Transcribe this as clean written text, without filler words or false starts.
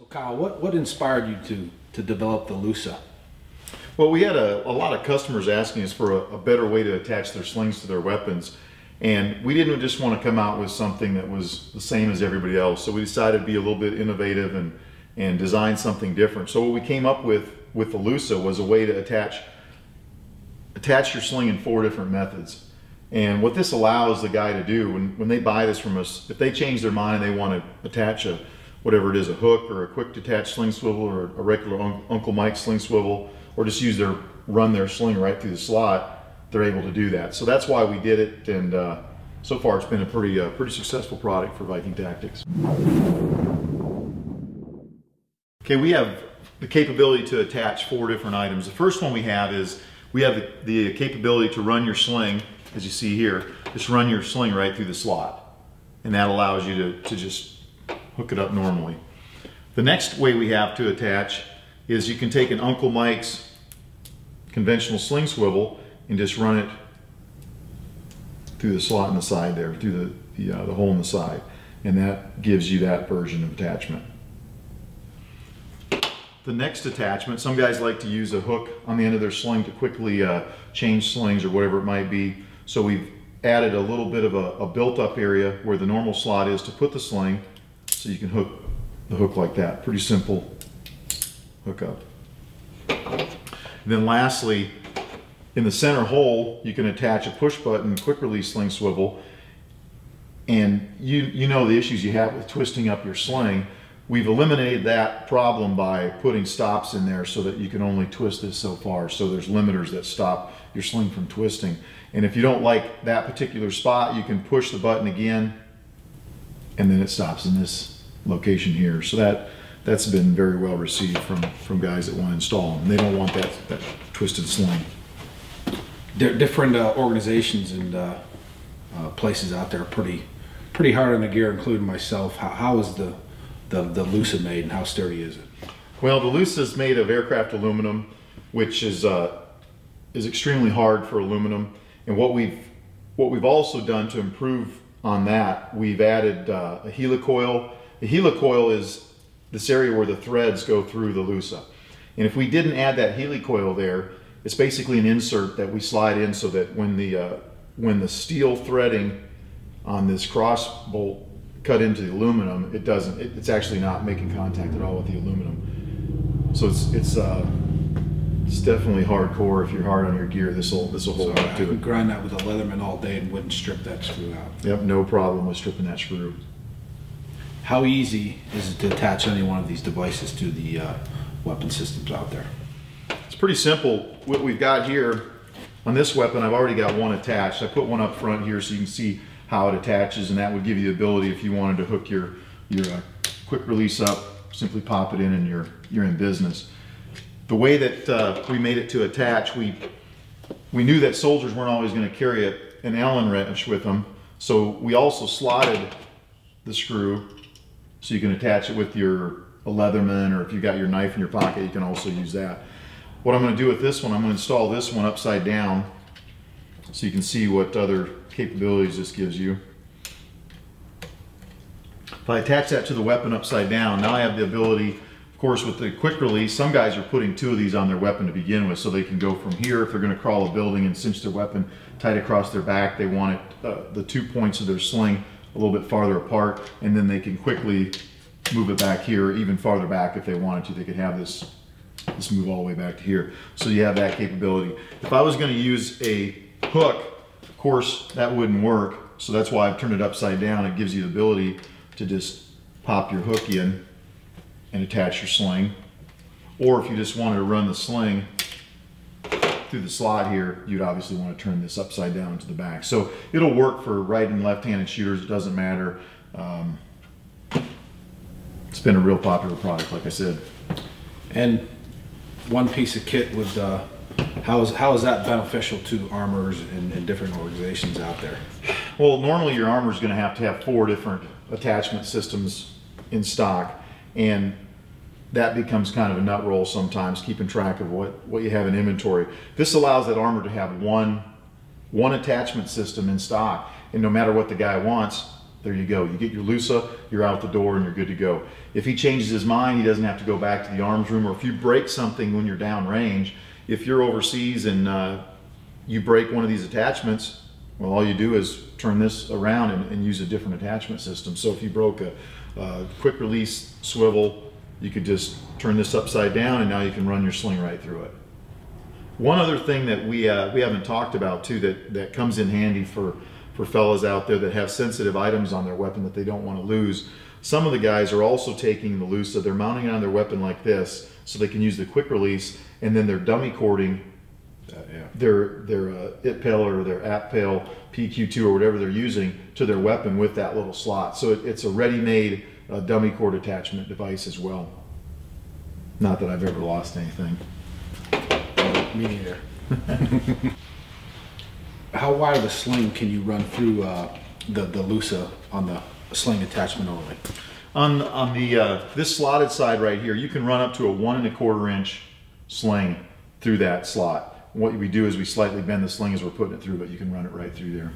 Kyle, what inspired you to develop the LUSA? Well, we had a lot of customers asking us for a better way to attach their slings to their weapons. And we didn't just want to come out with something that was the same as everybody else. So we decided to be a little bit innovative and design something different. So what we came up with the LUSA was a way to attach your sling in 4 different methods. And what this allows the guy to do when they buy this from us, if they change their mind and they want to attach whatever it is, a hook or a quick detach sling swivel or a regular Uncle Mike sling swivel, or just run their sling right through the slot, they're able to do that. So that's why we did it, and so far it's been a pretty successful product for Viking Tactics. Okay, we have the capability to attach 4 different items. The first one we have is we have the capability to run your sling, as you see here, just run your sling right through the slot, and that allows you to just hook it up normally. The next way we have to attach is you can take an Uncle Mike's conventional sling swivel and just run it through the slot in the side there, through the hole in the side, and that gives you that version of attachment. The next attachment, some guys like to use a hook on the end of their sling to quickly change slings or whatever it might be. So we've added a little bit of a built-up area where the normal slot is to put the sling, so you can hook the hook like that. Pretty simple hookup. And then lastly, in the center hole, you can attach a push button quick release sling swivel. And you know the issues you have with twisting up your sling. We've eliminated that problem by putting stops in there so that you can only twist this so far. So there's limiters that stop your sling from twisting. And if you don't like that particular spot, you can push the button again, and then it stops in this location here. So that's been very well received from guys that want to install them. They don't want that twisted sling. Different organizations and places out there are pretty hard on the gear, including myself. How is the LUSA made, and how sturdy is it? Well, the LUSA is made of aircraft aluminum, which is extremely hard for aluminum. And what we've also done to improve on that, we've added a helicoil. The helicoil is this area where the threads go through the LUSA. And if we didn't add that helicoil there, it's basically an insert that we slide in so that when the steel threading on this cross bolt cut into the aluminum, it's actually not making contact at all with the aluminum. So it's definitely hardcore. If you're hard on your gear, this will hold up to it. I could grind that with a Leatherman all day and wouldn't strip that screw out. Yep, no problem with stripping that screw. How easy is it to attach any one of these devices to the weapon systems out there? It's pretty simple. What we've got here on this weapon, I've already got one attached. I put one up front here so you can see how it attaches, and that would give you the ability, if you wanted to hook your quick release up, simply pop it in and you're in business. The way that we made it to attach, we knew that soldiers weren't always going to carry an Allen wrench with them, so we also slotted the screw so you can attach it with a Leatherman, or if you got your knife in your pocket, you can also use that. What I'm going to do with this one, I'm going to install this one upside down so you can see what other capabilities this gives you. If I attach that to the weapon upside down, now I have the ability, of course, with the quick release, some guys are putting 2 of these on their weapon to begin with so they can go from here. If they're going to crawl a building and cinch their weapon tight across their back, they want it, the 2 points of their sling a little bit farther apart, and then they can quickly move it back here, even farther back if they wanted to. They could have this move all the way back to here. So you have that capability. If I was going to use a hook, of course, that wouldn't work. So that's why I've turned it upside down. It gives you the ability to just pop your hook in and attach your sling. Or if you just wanted to run the sling through the slot here, you'd obviously want to turn this upside down to the back. So it'll work for right and left-handed shooters. It doesn't matter. It's been a real popular product, like I said. And one piece of kit with how is that beneficial to armors and different organizations out there? Well, normally your armor is going to have 4 different attachment systems in stock, and that becomes kind of a nut roll sometimes, keeping track of what you have in inventory. This allows that armor to have one attachment system in stock, and no matter what the guy wants, There you go. You get your LUSA, you're out the door, and you're good to go. If he changes his mind, he doesn't have to go back to the arms room, or if you break something when you're downrange, if you're overseas and you break one of these attachments, well, all you do is turn this around and use a different attachment system. So if you broke a quick release swivel, you could just turn this upside down and now you can run your sling right through it. One other thing that we haven't talked about too that comes in handy for fellas out there that have sensitive items on their weapon that they don't want to lose. Some of the guys are also taking the LUSA, they're mounting it on their weapon like this so they can use the quick release, and then they're dummy cording their IPPEL or their APPEL PQ2 or whatever they're using to their weapon with that little slot. So it's a ready-made dummy cord attachment device as well. Not that I've ever lost anything. Me neither. How wide of a sling can you run through the LUSA on the sling attachment only? On the this slotted side right here, you can run up to a 1 1/4 inch sling through that slot. What we do is we slightly bend the sling as we're putting it through, but you can run it right through there.